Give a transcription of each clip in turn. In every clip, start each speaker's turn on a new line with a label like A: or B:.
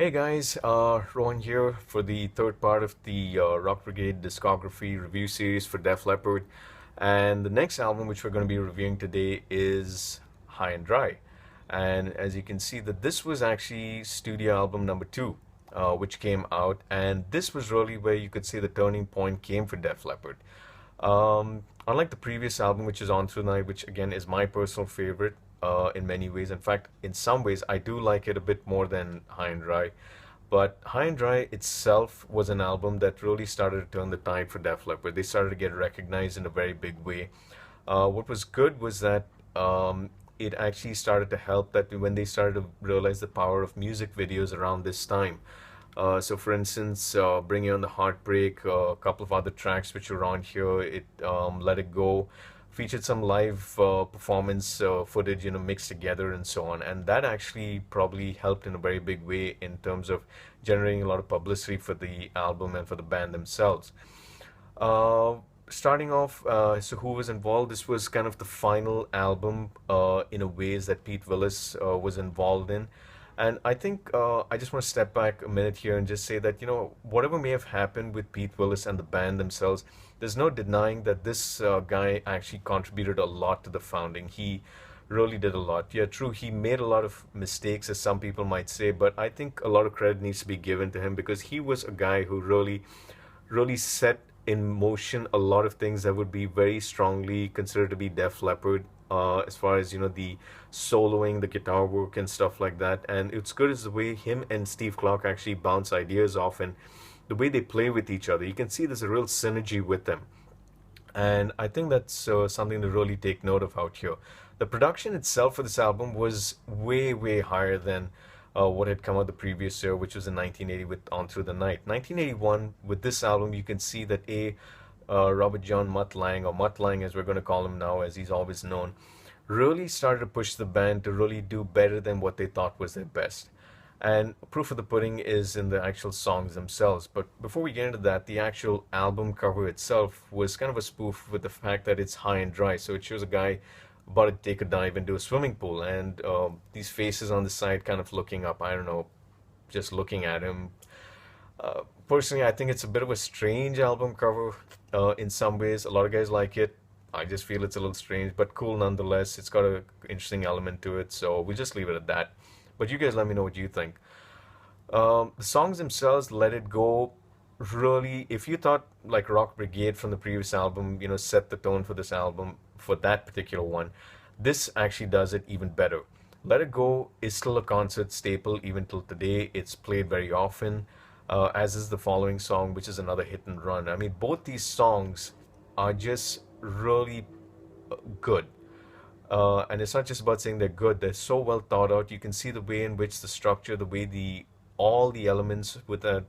A: Hey guys, Rohan here for the third part of the Rock Brigade discography review series for Def Leppard. And the next album which we're going to be reviewing today is High and Dry. And as you can see that this was actually studio album number two, which came out. And this was really where you could say the turning point came for Def Leppard. Unlike the previous album, which is On Through the Night, which again is my personal favorite in many ways. In fact, in some ways, I do like it a bit more than High and Dry. But High and Dry itself was an album that really started to turn the tide for Def Leppard. They started to get recognized in a very big way. What was good was that it actually started to help that when they started to realize the power of music videos around this time. So, for instance, bringing on the Heartbreak, a couple of other tracks which were on here, Let It Go, featured some live performance footage, mixed together and so on. And that actually probably helped in a very big way in terms of generating a lot of publicity for the album and for the band themselves. Uh, Starting off, so who was involved? This was kind of the final album in a ways that Pete Willis was involved in. And I think I just want to step back a minute here and just say that, whatever may have happened with Pete Willis and the band themselves, there's no denying that this guy actually contributed a lot to the founding. He really did a lot. Yeah, true, he made a lot of mistakes, as some people might say, but I think a lot of credit needs to be given to him because he was a guy who really set in motion a lot of things that would be very strongly considered to be Def Leppard, as far as the soloing, the guitar work, and stuff like that. And it's good as the way him and Steve Clark actually bounce ideas off and the way they play with each other. You can see there's a real synergy with them. And I think that's something to really take note of out here. The production itself for this album was way, way higher than what had come out the previous year, which was in 1980 with On Through the Night. 1981, with this album, you can see that Robert John Mutt Lange, or Mutt Lange as we're going to call him now, as he's always known, really started to push the band to really do better than what they thought was their best. And proof of the pudding is in the actual songs themselves. But before we get into that, the actual album cover itself was kind of a spoof with the fact that it's high and dry. So it shows a guy about to take a dive into a swimming pool, and these faces on the side kind of looking up. I don't know, just looking at him. Personally, I think it's a bit of a strange album cover in some ways. A lot of guys like it. I just feel it's a little strange, but cool nonetheless. It's got an interesting element to it, so we'll just leave it at that. But you guys let me know what you think. The songs themselves, Let It Go, really, if you thought like Rock Brigade from the previous album, set the tone for this album, for that particular one, this actually does it even better. Let It Go is still a concert staple even till today. It's played very often, as is the following song, which is another hit and run. I mean, both these songs are just really good. And it's not just about saying they're good, they're so well thought out. You can see the way in which the structure, the way all the elements with the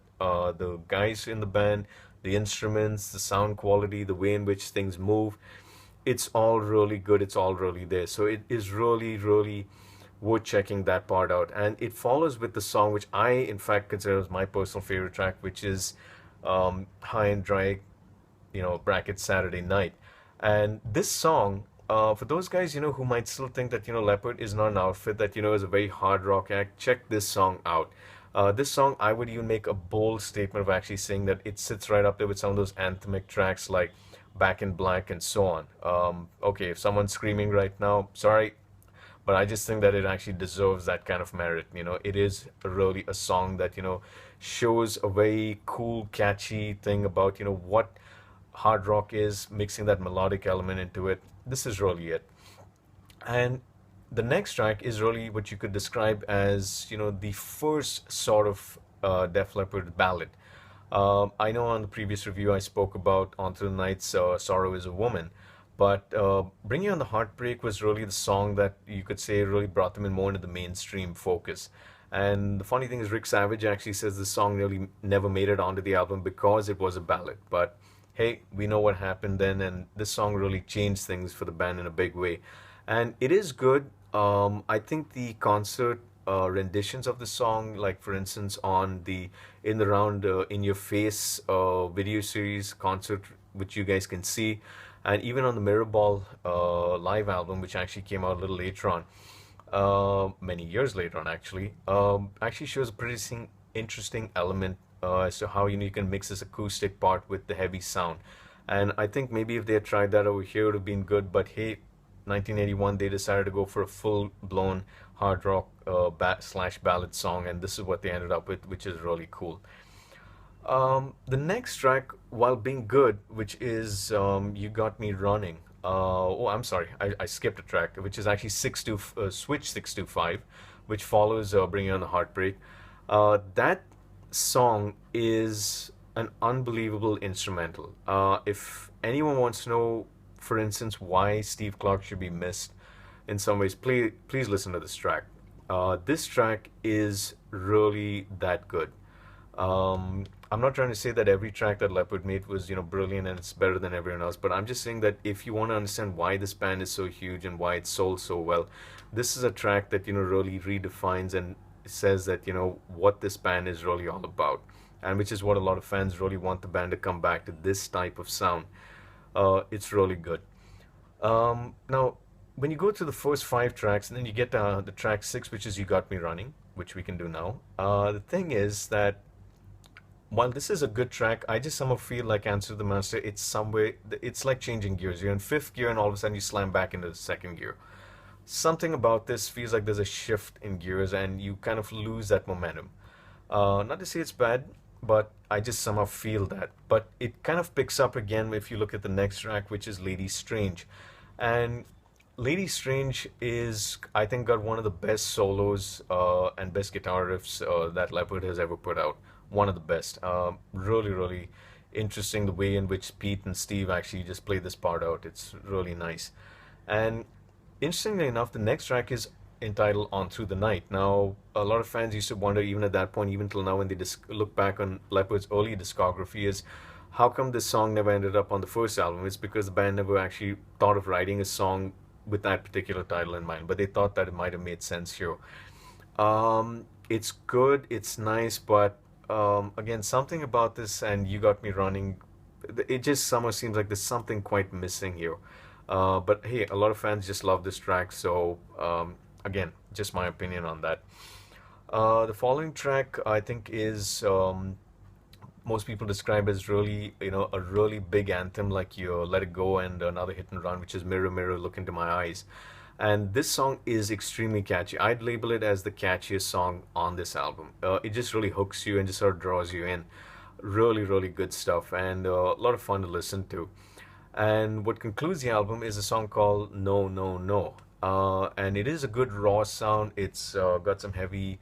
A: guys in the band, the instruments, the sound quality, the way in which things move, it's all really good. It's all really there. So it is really, really worth checking that part out. And it follows with the song, which I, in fact, consider as my personal favorite track, which is High and Dry, bracket Saturday Night. And this song, for those guys, who might still think that, Leppard is not an outfit that, is a very hard rock act, check this song out. This song, I would even make a bold statement of actually saying that it sits right up there with some of those anthemic tracks like Back in Black and so on. Okay, if someone's screaming right now, sorry, but I just think that it actually deserves that kind of merit. It is really a song that, shows a very cool, catchy thing about, what hard rock is, mixing that melodic element into it. This is really it. And the next track is really what you could describe as, the first sort of Def Leppard ballad. I know on the previous review I spoke about On Through the Night's Sorrow is a Woman, but Bringing on the Heartbreak was really the song that you could say really brought them in more into the mainstream focus. And the funny thing is, Rick Savage actually says this song really never made it onto the album because it was a ballad. But hey, we know what happened then, and this song really changed things for the band in a big way. And it is good. I think the concert renditions of the song, like for instance on the In the Round In Your Face video series concert, which you guys can see, and even on the Mirrorball live album, which actually came out a little later on, many years later on actually shows a interesting element as to how you can mix this acoustic part with the heavy sound. And I think maybe if they had tried that over here, it would have been good. But hey, 1981, they decided to go for a full-blown hard rock slash ballad song, and this is what they ended up with, which is really cool. The next track, while being good, which is You Got Me Running. Oh, I'm sorry, I skipped a track, which is actually Switch 625, which follows Bring On the Heartbreak. That song is an unbelievable instrumental. If anyone wants to know, for instance, why Steve Clark should be missed in some ways, please listen to this track. This track is really that good. I'm not trying to say that every track that Leppard made was, brilliant and it's better than everyone else, but I'm just saying that if you want to understand why this band is so huge and why it sold so well, this is a track that, really redefines and says that, what this band is really all about. And which is what a lot of fans really want the band to come back to, this type of sound. It's really good. Now, when you go to the first 5 tracks, and then you get the track 6, which is You Got Me Running, which we can do now. The thing is that while this is a good track, I just somehow feel like Answer the Master, it's like changing gears. You're in 5th gear and all of a sudden you slam back into the 2nd gear. Something about this feels like there's a shift in gears and you kind of lose that momentum. Not to say it's bad, but I just somehow feel that. But it kind of picks up again if you look at the next track, which is Lady Strange. And Lady Strange is, I think, got one of the best solos and best guitar riffs that Leppard has ever put out. One of the best. Really, really interesting the way in which Pete and Steve actually just play this part out. It's really nice. And interestingly enough, the next track is entitled On Through the Night. Now, a lot of fans used to wonder, even at that point, even till now, when they look back on Leppard's early discography, is how come this song never ended up on the first album? It's because the band never actually thought of writing a song with that particular title in mind, but they thought that it might have made sense here. It's good, it's nice, but again, something about this and You Got Me Running, it just somehow seems like there's something quite missing here. But hey, a lot of fans just love this track, so again, just my opinion on that. The following track, I think, is most people describe as really, a really big anthem, like your Let It Go and another hit and run, which is Mirror, Mirror, Look Into My Eyes. And this song is extremely catchy. I'd label it as the catchiest song on this album. It just really hooks you and just sort of draws you in. Really, really good stuff and a lot of fun to listen to. And what concludes the album is a song called No, No, No. And it is a good raw sound. It's got some heavy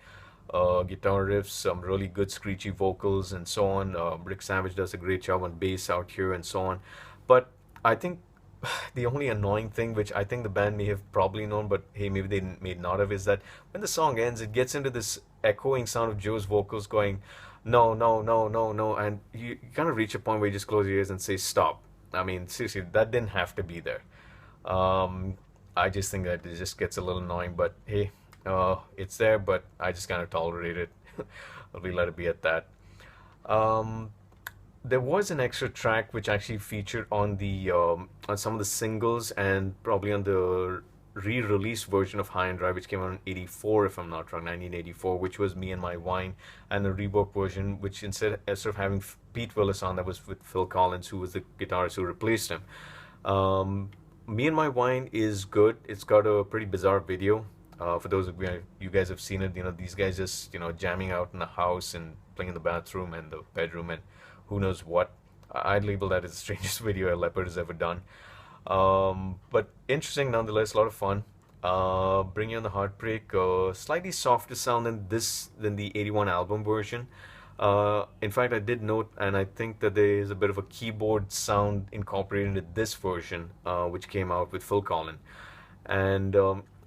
A: guitar riffs, some really good screechy vocals and so on. Rick Savage does a great job on bass out here and so on. But I think the only annoying thing, which I think the band may have probably known, but hey, maybe they may not have, is that when the song ends, it gets into this echoing sound of Joe's vocals going, no, no, no, no, no, and you kind of reach a point where you just close your ears and say, stop. I mean, seriously, that didn't have to be there. I just think that it just gets a little annoying, but hey, it's there, but I just kind of tolerate it. We let it be at that. There was an extra track which actually featured on the on some of the singles and probably on the re-released version of High N Dry, which came out in '84, if I'm not wrong, 1984, which was Me and My Wine, and the rework version, which instead of having Pete Willis on, that was with Phil Collins, who was the guitarist who replaced him. Me and My Wine is good. It's got a pretty bizarre video. For those of you guys have seen it, these guys just jamming out in the house and playing in the bathroom and the bedroom and who knows what. I'd label that as the strangest video a Leppard has ever done. But interesting nonetheless, a lot of fun. Bring You On the Heartbreak, slightly softer sound than the '81 album version. In fact, I did note, and I think that there is a bit of a keyboard sound incorporated into this version, which came out with Phil Collins. And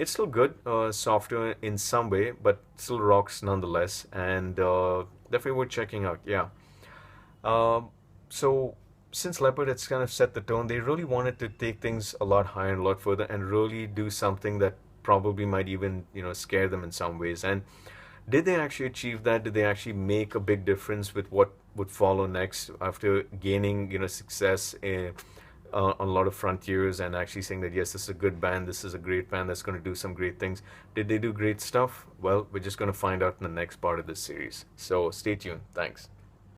A: it's still good, softer in some way, but still rocks nonetheless, and definitely worth checking out, yeah. So since Leppard has kind of set the tone, they really wanted to take things a lot higher and a lot further and really do something that probably might even, scare them in some ways. And did they actually achieve that? Did they actually make a big difference with what would follow next after gaining, success on a lot of frontiers and actually saying that yes, this is a good band, this is a great band that's going to do some great things. Did they do great stuff? Well, we're just going to find out in the next part of this series. So stay tuned. Thanks.